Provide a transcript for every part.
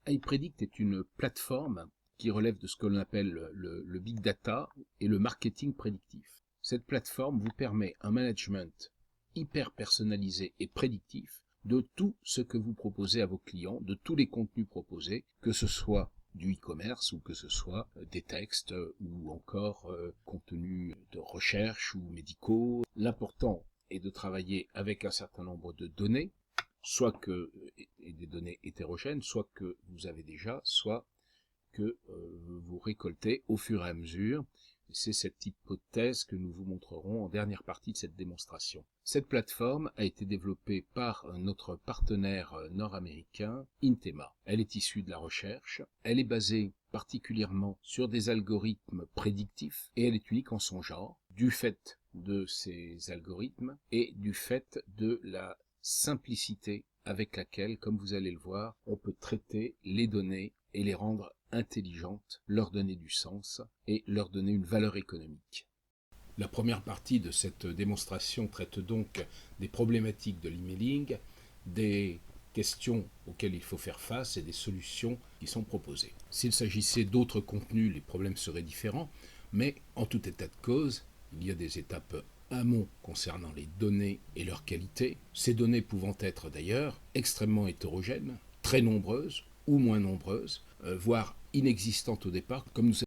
iPredict est une plateforme qui relève de ce que l'on appelle le big data et le marketing prédictif. Cette plateforme vous permet un management hyper personnalisé et prédictif de tout ce que vous proposez à vos clients, de tous les contenus proposés, que ce soit du e-commerce ou que ce soit des textes ou encore contenus de recherche ou médicaux. L'important est de travailler avec un certain nombre de données, soit que et des données hétérogènes, soit que vous avez déjà, soit que vous récoltez au fur et à mesure. C'est cette hypothèse que nous vous montrerons en dernière partie de cette démonstration. Cette plateforme a été développée par notre partenaire nord-américain, Intema. Elle est issue de la recherche, elle est basée particulièrement sur des algorithmes prédictifs et elle est unique en son genre, du fait de ces algorithmes et du fait de la simplicité avec laquelle, comme vous allez le voir, on peut traiter les données et les rendre intelligentes, leur donner du sens et leur donner une valeur économique. La première partie de cette démonstration traite donc des problématiques de l'emailing, des questions auxquelles il faut faire face et des solutions qui sont proposées. S'il s'agissait d'autres contenus, les problèmes seraient différents, mais en tout état de cause, il y a des étapes amont concernant les données et leur qualité, ces données pouvant être d'ailleurs extrêmement hétérogènes, très nombreuses ou moins nombreuses, voire inexistantes au départ.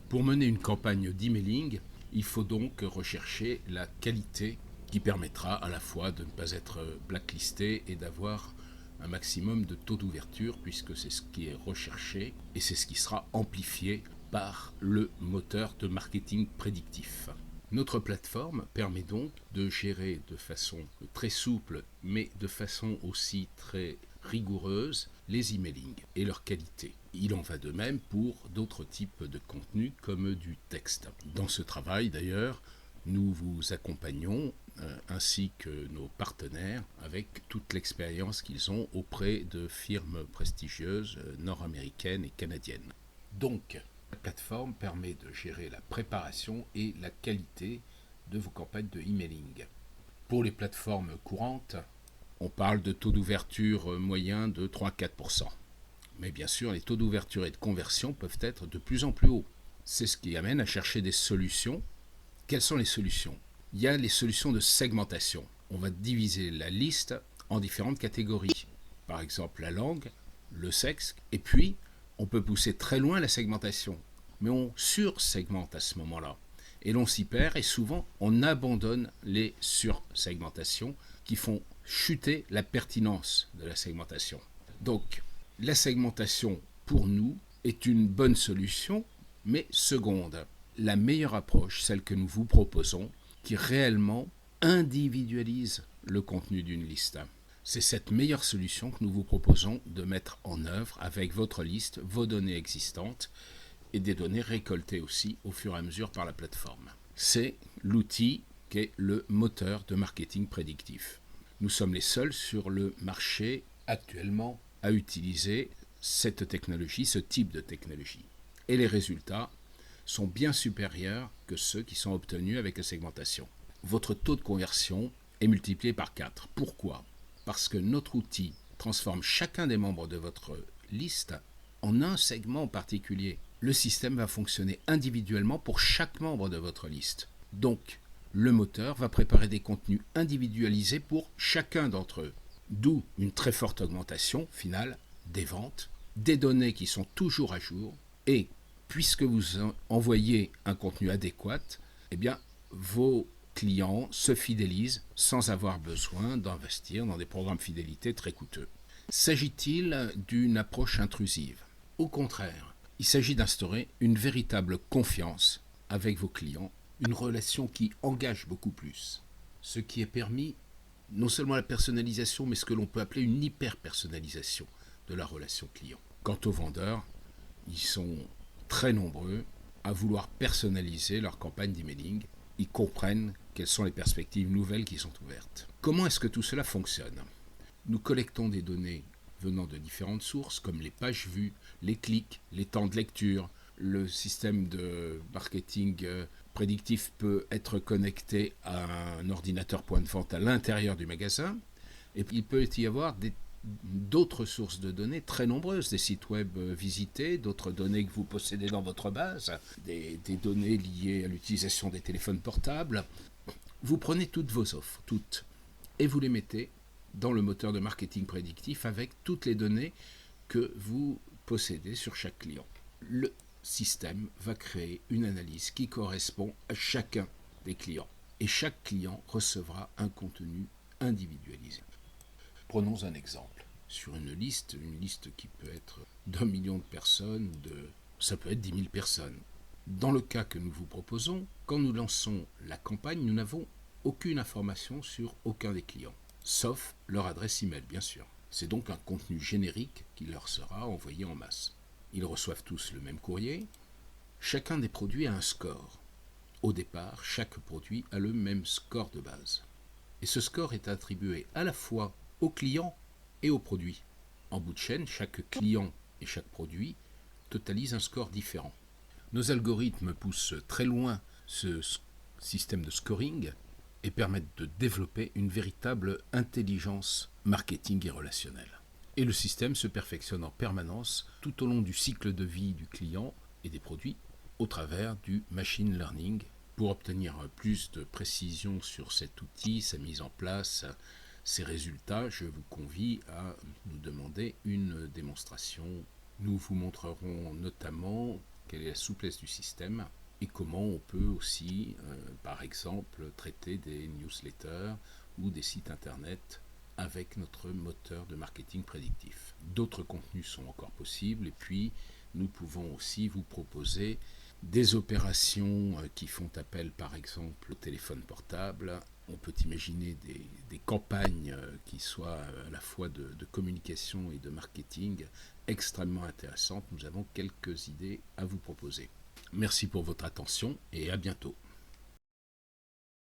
Pour mener une campagne d'emailing, il faut donc rechercher la qualité qui permettra à la fois de ne pas être blacklisté et d'avoir un maximum de taux d'ouverture, puisque c'est ce qui est recherché et c'est ce qui sera amplifié par le moteur de marketing prédictif. Notre plateforme permet donc de gérer de façon très souple, mais de façon aussi très rigoureuse, les emailing et leur qualité. Il en va de même pour d'autres types de contenus comme du texte. Dans ce travail d'ailleurs, nous vous accompagnons ainsi que nos partenaires avec toute l'expérience qu'ils ont auprès de firmes prestigieuses nord-américaines et canadiennes. Donc, la plateforme permet de gérer la préparation et la qualité de vos campagnes de emailing. Pour les plateformes courantes, on parle de taux d'ouverture moyen de 3-4%. Mais bien sûr, les taux d'ouverture et de conversion peuvent être de plus en plus hauts. C'est ce qui amène à chercher des solutions. Quelles sont les solutions ? Il y a les solutions de segmentation. On va diviser la liste en différentes catégories. Par exemple, la langue, le sexe, et puis on peut pousser très loin la segmentation. Mais on sursegmente à ce moment-là. Et l'on s'y perd et souvent on abandonne les sursegmentations qui font chuter la pertinence de la segmentation. Donc, la segmentation, pour nous, est une bonne solution, mais seconde. La meilleure approche, celle que nous vous proposons, qui réellement individualise le contenu d'une liste. C'est cette meilleure solution que nous vous proposons de mettre en œuvre avec votre liste, vos données existantes et des données récoltées aussi au fur et à mesure par la plateforme. C'est l'outil qui est le moteur de marketing prédictif. Nous sommes les seuls sur le marché actuellement à utiliser cette technologie, ce type de technologie. Et les résultats sont bien supérieurs que ceux qui sont obtenus avec la segmentation. Votre taux de conversion est multiplié par 4. Pourquoi ? Parce que notre outil transforme chacun des membres de votre liste en un segment particulier. Le système va fonctionner individuellement pour chaque membre de votre liste. Donc, le moteur va préparer des contenus individualisés pour chacun d'entre eux. D'où une très forte augmentation finale des ventes, des données qui sont toujours à jour, et puisque vous envoyez un contenu adéquat, eh bien, vos clients se fidélisent sans avoir besoin d'investir dans des programmes fidélité très coûteux. S'agit-il d'une approche intrusive ? Au contraire, il s'agit d'instaurer une véritable confiance avec vos clients, une relation qui engage beaucoup plus, ce qui est permis non seulement la personnalisation, mais ce que l'on peut appeler une hyper-personnalisation de la relation client. Quant aux vendeurs, ils sont très nombreux à vouloir personnaliser leur campagne d'emailing. Ils comprennent quelles sont les perspectives nouvelles qui sont ouvertes. Comment est-ce que tout cela fonctionne ? Nous collectons des données venant de différentes sources, comme les pages vues, les clics, les temps de lecture. Le système de marketing prédictif peut être connecté à un ordinateur point de vente à l'intérieur du magasin. Et il peut y avoir des d'autres sources de données très nombreuses, des sites web visités, d'autres données que vous possédez dans votre base, des données liées à l'utilisation des téléphones portables. Vous prenez toutes vos offres, toutes, et vous les mettez dans le moteur de marketing prédictif avec toutes les données que vous possédez sur chaque client. Le système va créer une analyse qui correspond à chacun des clients. Et chaque client recevra un contenu individualisé. Prenons un exemple. Sur une liste qui peut être d'1 million de personnes, ça peut être 10 000 personnes. Dans le cas que nous vous proposons, quand nous lançons la campagne, nous n'avons aucune information sur aucun des clients, sauf leur adresse email, bien sûr. C'est donc un contenu générique qui leur sera envoyé en masse. Ils reçoivent tous le même courrier. Chacun des produits a un score. Au départ, chaque produit a le même score de base. Et ce score est attribué à la fois aux clients et aux produits. En bout de chaîne, chaque client et chaque produit totalise un score différent. Nos algorithmes poussent très loin ce système de scoring et permettent de développer une véritable intelligence marketing et relationnelle. Et le système se perfectionne en permanence tout au long du cycle de vie du client et des produits au travers du machine learning. Pour obtenir plus de précision sur cet outil, sa mise en place, ses résultats, je vous convie à nous demander une démonstration. Nous vous montrerons notamment quelle est la souplesse du système et comment on peut aussi, par exemple, traiter des newsletters ou des sites internet avec notre moteur de marketing prédictif. D'autres contenus sont encore possibles et puis nous pouvons aussi vous proposer des opérations qui font appel par exemple au téléphone portable. On peut imaginer des campagnes qui soient à la fois de communication et de marketing extrêmement intéressantes. Nous avons quelques idées à vous proposer. Merci pour votre attention et à bientôt.